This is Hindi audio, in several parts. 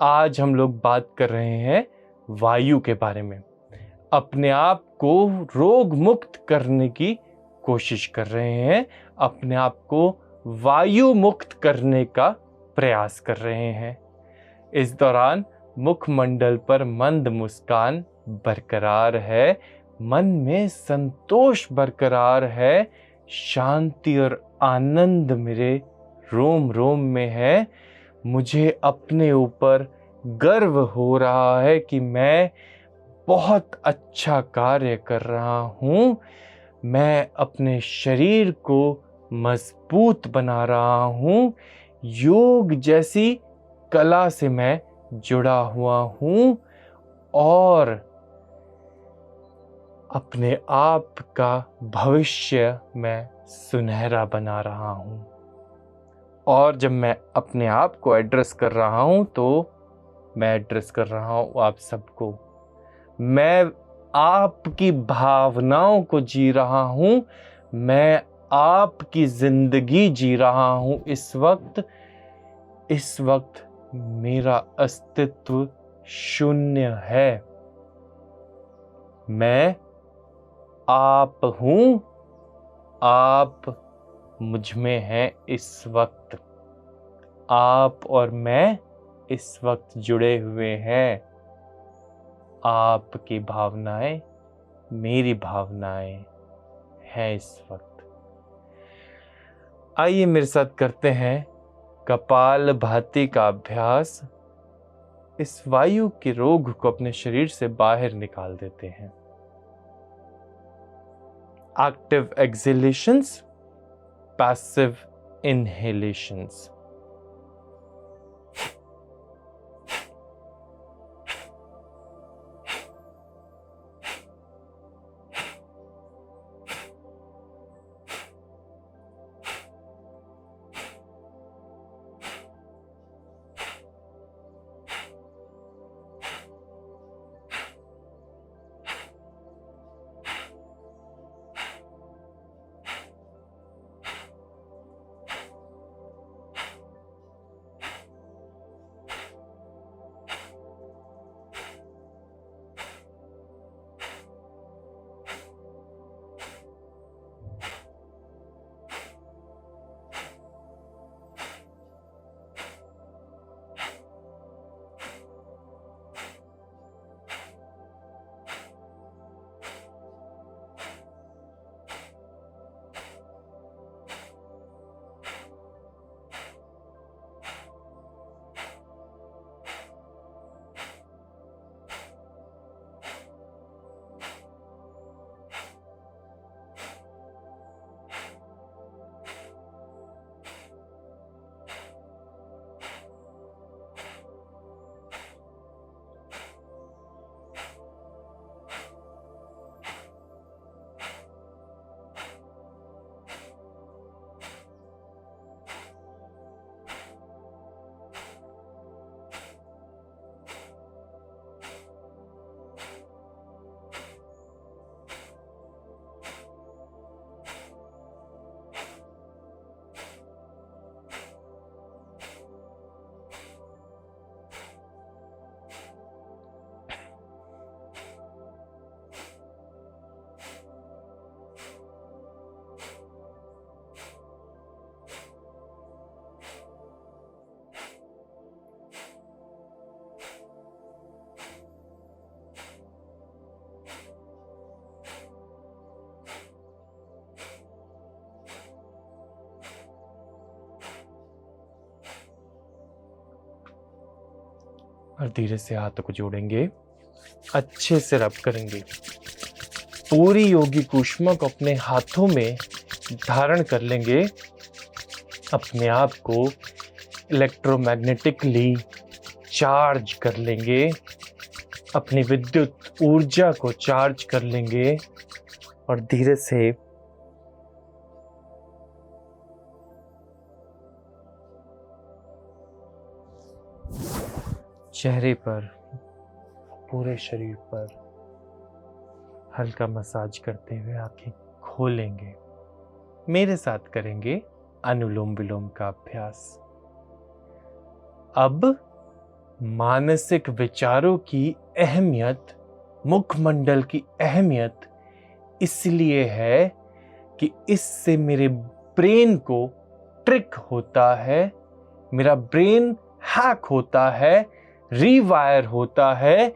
आज हम लोग बात कर रहे हैं वायु के बारे में। अपने आप को रोग मुक्त करने की कोशिश कर रहे हैं, अपने आप को वायु मुक्त करने का प्रयास कर रहे हैं। इस दौरान मुखमंडल पर मंद मुस्कान बरकरार है, मन में संतोष बरकरार है, शांति और आनंद मेरे रोम रोम में है। मुझे अपने ऊपर गर्व हो रहा है कि मैं बहुत अच्छा कार्य कर रहा हूँ। मैं अपने शरीर को मजबूत बना रहा हूँ। योग जैसी कला से मैं जुड़ा हुआ हूँ और अपने आप का भविष्य मैं सुनहरा बना रहा हूँ। और जब मैं अपने आप को एड्रेस कर रहा हूँ तो मैं एड्रेस कर रहा हूँ आप सबको। मैं आपकी भावनाओं को जी रहा हूँ, मैं आपकी जिंदगी जी रहा हूँ। इस वक्त मेरा अस्तित्व शून्य है। मैं आप हूँ, आप मुझ में हैं इस वक्त। आप और मैं इस वक्त जुड़े हुए हैं। आपकी भावनाएं मेरी भावनाएं हैं इस वक्त। आइए मेरे साथ करते हैं कपालभाति का अभ्यास। इस वायु के रोग को अपने शरीर से बाहर निकाल देते हैं। Active exhalations, passive inhalations. और धीरे से हाथों को जोड़ेंगे, अच्छे से रब करेंगे। पूरी योगी ऊष्मा को अपने हाथों में धारण कर लेंगे। अपने आप को इलेक्ट्रोमैग्नेटिकली चार्ज कर लेंगे, अपनी विद्युत ऊर्जा को चार्ज कर लेंगे और धीरे से चेहरे पर, पूरे शरीर पर हल्का मसाज करते हुए आंखें खोलेंगे। मेरे साथ करेंगे अनुलोम विलोम का अभ्यास। अब मानसिक विचारों की अहमियत, मुखमंडल की अहमियत इसलिए है कि इससे मेरे ब्रेन को ट्रिक होता है, मेरा ब्रेन हैक होता है, रीवायर होता है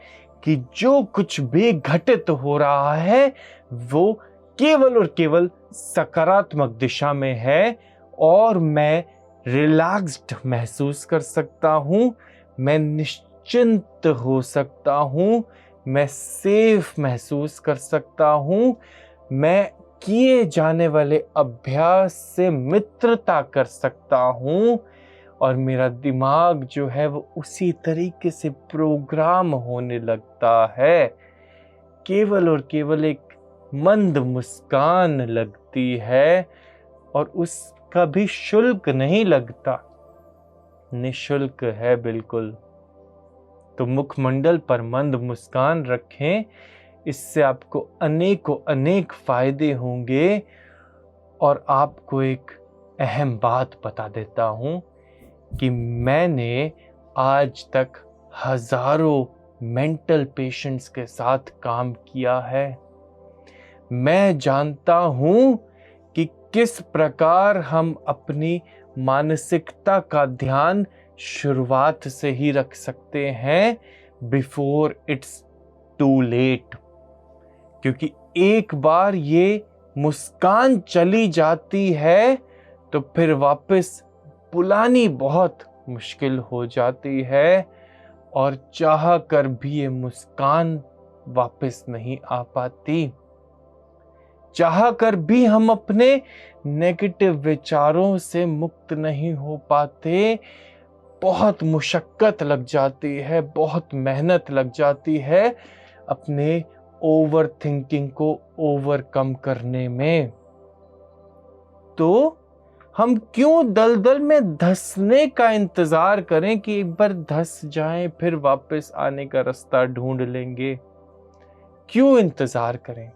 कि जो कुछ भी घटित हो रहा है वो केवल और केवल सकारात्मक दिशा में है और मैं रिलैक्स्ड महसूस कर सकता हूं, मैं निश्चिंत हो सकता हूं, मैं सेफ महसूस कर सकता हूं, मैं किए जाने वाले अभ्यास से मित्रता कर सकता हूं और मेरा दिमाग जो है वो उसी तरीके से प्रोग्राम होने लगता है। केवल और केवल एक मंद मुस्कान लगती है और उसका भी शुल्क नहीं लगता, निशुल्क है बिल्कुल। तो मुखमंडल पर मंद मुस्कान रखें, इससे आपको अनेकों अनेक फायदे होंगे। और आपको एक अहम बात बता देता हूं कि मैंने आज तक हजारों मेंटल पेशेंट्स के साथ काम किया है। मैं जानता हूं कि किस प्रकार हम अपनी मानसिकता का ध्यान शुरुआत से ही रख सकते हैं, बिफोर इट्स टू लेट। क्योंकि एक बार ये मुस्कान चली जाती है तो फिर वापस बुलानी बहुत मुश्किल हो जाती है और चाह कर भी ये मुस्कान वापस नहीं आ पाती। चाह कर भी हम अपने नेगेटिव विचारों से मुक्त नहीं हो पाते। बहुत मुशक्कत लग जाती है, बहुत मेहनत लग जाती है अपने ओवर थिंकिंग को ओवरकम करने में। तो हम क्यों दलदल में धंसने का इंतजार करें कि एक बार धंस जाएं फिर वापस आने का रास्ता ढूंढ लेंगे? क्यों इंतजार करें?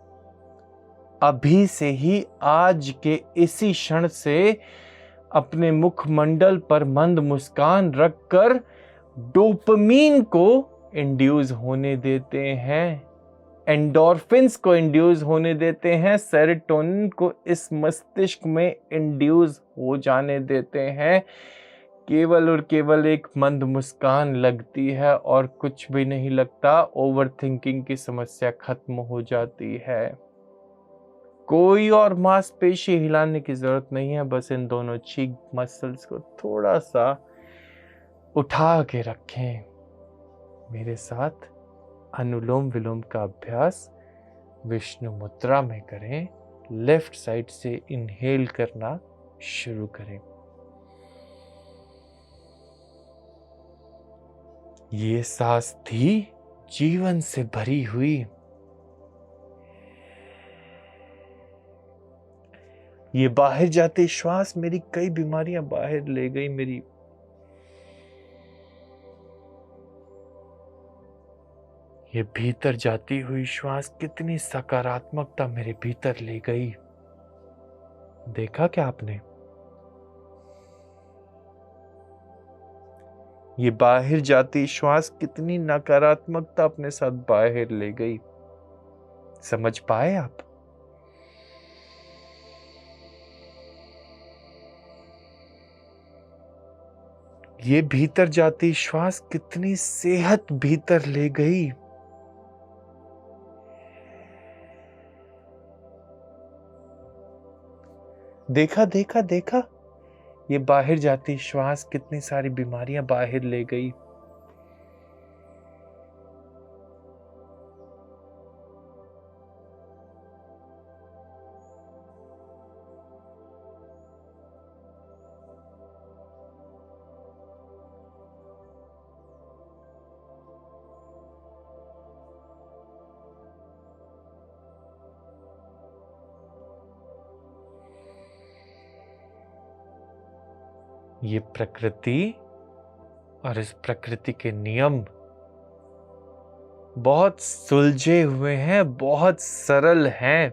अभी से ही, आज के इसी क्षण से अपने मुखमंडल पर मंद मुस्कान रखकर डोपामीन को इंड्यूस होने देते हैं, एंडोर्फिन्स को इंड्यूस होने देते हैं, सेरोटोनिन को इस मस्तिष्क में इंड्यूस हो जाने देते हैं। केवल और केवल एक मंद मुस्कान लगती है और कुछ भी नहीं लगता, ओवर थिंकिंग की समस्या खत्म हो जाती है। कोई और मांसपेशी हिलाने की जरूरत नहीं है, बस इन दोनों चीक मसल्स को थोड़ा सा उठा के रखें। मेरे साथ अनुलोम विलोम का अभ्यास विष्णु मुद्रा में करें। लेफ्ट साइड से इनहेल करना शुरू करें। ये सांस थी जीवन से भरी हुई। ये बाहर जाते श्वास मेरी कई बीमारियां बाहर ले गई। मेरी ये भीतर जाती हुई श्वास कितनी सकारात्मकता मेरे भीतर ले गई। देखा क्या आपने? ये बाहर जाती श्वास कितनी नकारात्मकता अपने साथ बाहर ले गई। समझ पाए आप? ये भीतर जाती श्वास कितनी सेहत भीतर ले गई। देखा देखा देखा, ये बाहर जाती श्वास कितनी सारी बीमारियां बाहर ले गई। ये प्रकृति और इस प्रकृति के नियम बहुत सुलझे हुए हैं, बहुत सरल हैं।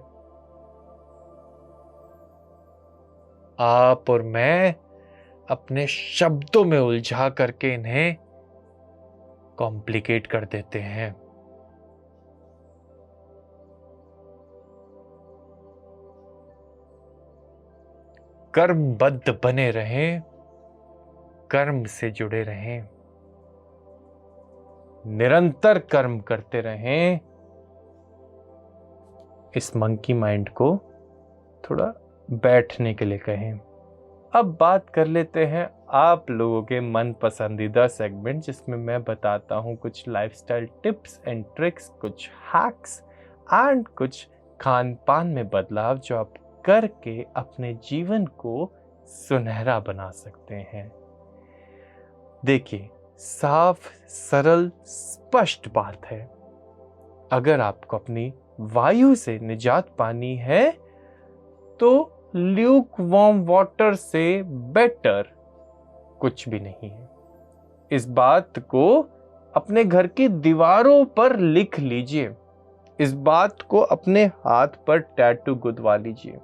आप और मैं अपने शब्दों में उलझा करके इन्हें कॉम्प्लिकेट कर देते हैं। कर्मबद्ध बने रहें, कर्म से जुड़े रहें, निरंतर कर्म करते रहें। इस मंकी माइंड को थोड़ा बैठने के लिए कहें। अब बात कर लेते हैं आप लोगों के मन पसंदीदा सेगमेंट, जिसमें मैं बताता हूं कुछ लाइफस्टाइल टिप्स एंड ट्रिक्स, कुछ हैक्स एंड कुछ खान पान में बदलाव जो आप करके अपने जीवन को सुनहरा बना सकते हैं। देखिए, साफ सरल स्पष्ट बात है, अगर आपको अपनी वायु से निजात पानी है तो ल्यूक वार्म वाटर से बेटर कुछ भी नहीं है। इस बात को अपने घर की दीवारों पर लिख लीजिए, इस बात को अपने हाथ पर टैटू गुदवा लीजिए।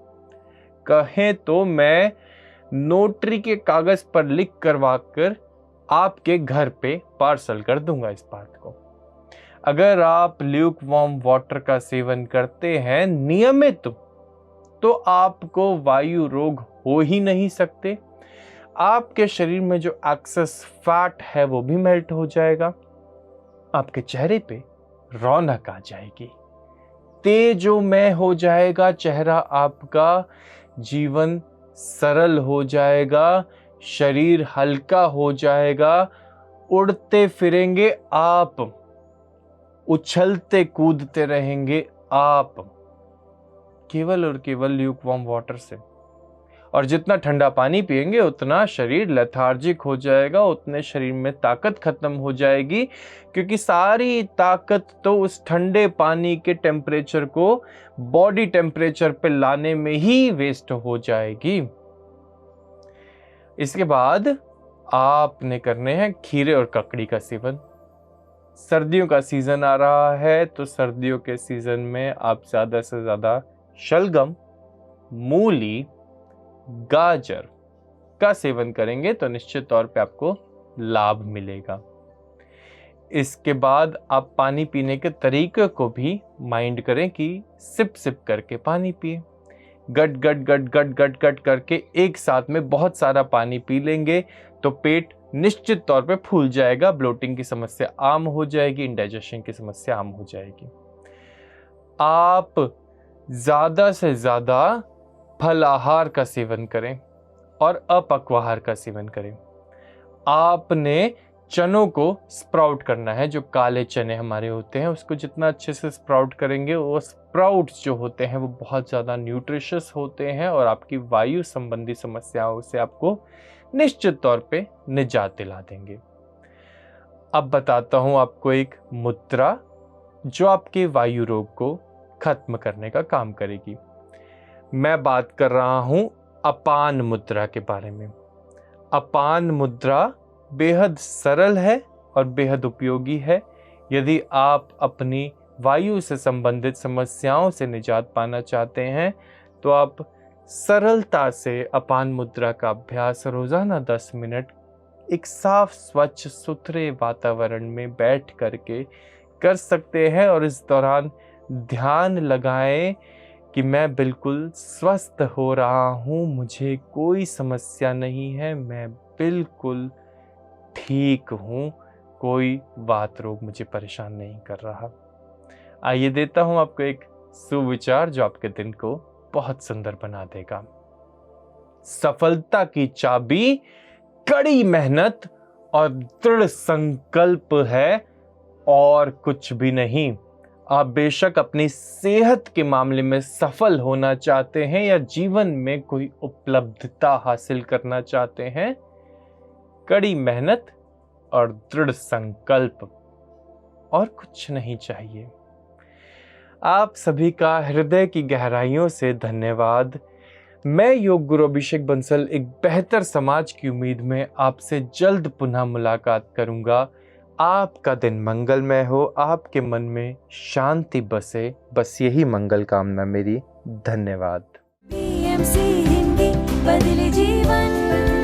कहें तो मैं नोटरी के कागज पर लिख करवाकर आपके घर पे पार्सल कर दूंगा इस बात को। अगर आप ल्यूक वार्म वाटर का सेवन करते हैं नियमित, तो आपको वायु रोग हो ही नहीं सकते। आपके शरीर में जो एक्सेस फैट है वो भी मेल्ट हो जाएगा, आपके चेहरे पे रौनक आ जाएगी, तेजोमय हो जाएगा चेहरा आपका, जीवन सरल हो जाएगा, शरीर हल्का हो जाएगा, उड़ते फिरेंगे आप, उछलते कूदते रहेंगे आप, केवल और केवल ल्यूक वार्म वाटर से। और जितना ठंडा पानी पिएंगे उतना शरीर लेथार्जिक हो जाएगा, उतने शरीर में ताकत खत्म हो जाएगी, क्योंकि सारी ताकत तो उस ठंडे पानी के टेम्परेचर को बॉडी टेम्परेचर पे लाने में ही वेस्ट हो जाएगी। इसके बाद आपने करने हैं खीरे और ककड़ी का सेवन। सर्दियों का सीजन आ रहा है, तो सर्दियों के सीजन में आप ज्यादा से ज्यादा शलगम, मूली, गाजर का सेवन करेंगे तो निश्चित तौर पे आपको लाभ मिलेगा। इसके बाद आप पानी पीने के तरीके को भी माइंड करें कि सिप सिप करके पानी पिए। गट गट गट गट गट गट करके एक साथ में बहुत सारा पानी पी लेंगे तो पेट निश्चित तौर पे फूल जाएगा, ब्लोटिंग की समस्या आम हो जाएगी, इंडाइजेशन की समस्या आम हो जाएगी। आप ज्यादा से ज्यादा फलाहार का सेवन करें और अपक्वाहार का सेवन करें। आपने चनों को स्प्राउट करना है, जो काले चने हमारे होते हैं उसको जितना अच्छे से स्प्राउट करेंगे, वो स्प्राउट्स जो होते हैं वो बहुत ज़्यादा न्यूट्रिशियस होते हैं और आपकी वायु संबंधी समस्याओं से आपको निश्चित तौर पे निजात दिला देंगे। अब बताता हूँ आपको एक मुद्रा जो आपके वायु रोग को खत्म करने का काम करेगी। मैं बात कर रहा हूँ अपान मुद्रा के बारे में। अपान मुद्रा बेहद सरल है और बेहद उपयोगी है। यदि आप अपनी वायु से संबंधित समस्याओं से निजात पाना चाहते हैं तो आप सरलता से अपान मुद्रा का अभ्यास रोजाना 10 मिनट एक साफ स्वच्छ सुथरे वातावरण में बैठ करके कर सकते हैं और इस दौरान ध्यान लगाएं कि मैं बिल्कुल स्वस्थ हो रहा हूँ, मुझे कोई समस्या नहीं है, मैं बिल्कुल ठीक हूँ, कोई वात रोग मुझे परेशान नहीं कर रहा। आइए देता हूँ आपको एक सुविचार जो आपके दिन को बहुत सुंदर बना देगा। सफलता की चाबी कड़ी मेहनत और दृढ़ संकल्प है और कुछ भी नहीं। आप बेशक अपनी सेहत के मामले में सफल होना चाहते हैं या जीवन में कोई उपलब्धता हासिल करना चाहते हैं, कड़ी मेहनत और दृढ़ संकल्प और कुछ नहीं चाहिए। आप सभी का हृदय की गहराइयों से धन्यवाद। मैं योग गुरु अभिषेक बंसल एक बेहतर समाज की उम्मीद में आपसे जल्द पुनः मुलाकात करूंगा। आपका दिन मंगलमय हो, आपके मन में शांति बसे, बस यही मंगल कामना मेरी। धन्यवाद। PMC हिंदी बदले जीवन।